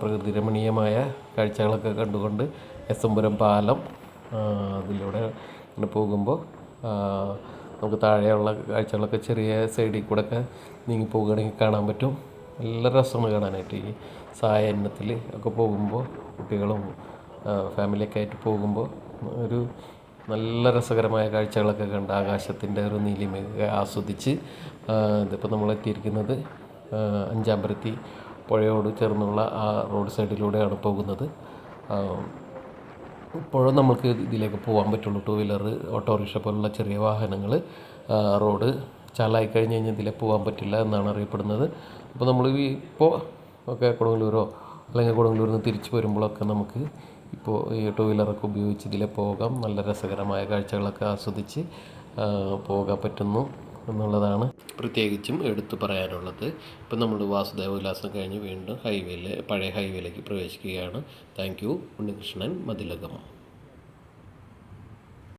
പ്രകൃതി രമണീയമായ കാഴ്ചകളൊക്കെ കണ്ടുകൊണ്ട് എസംപുരം പാലം അതിലൂടെ ഇങ്ങനെ പോകുമ്പോൾ നമുക്ക് താഴെയുള്ള കാഴ്ചകളൊക്കെ ചെറിയ സൈഡിൽ കൂടെ ഒക്കെ നീങ്ങി പോകുകയാണെങ്കിൽ കാണാൻ പറ്റും. നല്ല രസമാണ് കാണാനായിട്ട്. ഈ സായാഹ്നത്തിൽ ഒക്കെ പോകുമ്പോൾ കുട്ടികളും ഫാമിലിയൊക്കെ ആയിട്ട് പോകുമ്പോൾ ഒരു നല്ല രസകരമായ കാഴ്ചകളൊക്കെ കണ്ട് ആകാശത്തിൻ്റെ ഒരു നീലിമയൊക്കെ ആസ്വദിച്ച് ഇതിപ്പോൾ നമ്മൾ എത്തിയിരിക്കുന്നത് അഞ്ചാമ്പരത്തി പുഴയോട് ചേർന്നുള്ള ആ റോഡ് സൈഡിലൂടെയാണ് പോകുന്നത്. ഇപ്പോഴും നമുക്ക് ഇതിലേക്ക് പോകാൻ പറ്റുള്ളൂ. 2 വീലർ ഓട്ടോറിക്ഷ പോലുള്ള ചെറിയ വാഹനങ്ങൾ റോഡ് ചാലായി കഴിഞ്ഞ് കഴിഞ്ഞാൽ ഇതിലെ പോകാൻ പറ്റില്ല എന്നാണ് അറിയപ്പെടുന്നത്. അപ്പോൾ നമ്മൾ ഇപ്പോൾ ഒക്കെ കൊടുങ്ങല്ലൂരോ അല്ലെങ്കിൽ കൊടുങ്ങല്ലൂരിൽ നിന്ന് തിരിച്ചു വരുമ്പോഴൊക്കെ നമുക്ക് ഇപ്പോൾ ഈ 2 വീലറൊക്കെ ഉപയോഗിച്ച് ഇതിലെ പോകാം. നല്ല രസകരമായ കാഴ്ചകളൊക്കെ ആസ്വദിച്ച് പോകാൻ പറ്റുന്നു എന്നുള്ളതാണ് പ്രത്യേകിച്ചും എടുത്തു പറയാനുള്ളത്. ഇപ്പം നമ്മൾ വാസുദേവ വിലാസം കഴിഞ്ഞ് വീണ്ടും പഴയ ഹൈവേയിലേക്ക് പ്രവേശിക്കുകയാണ്. Thank you. ഉണ്ണികൃഷ്ണൻ, മതിലകം.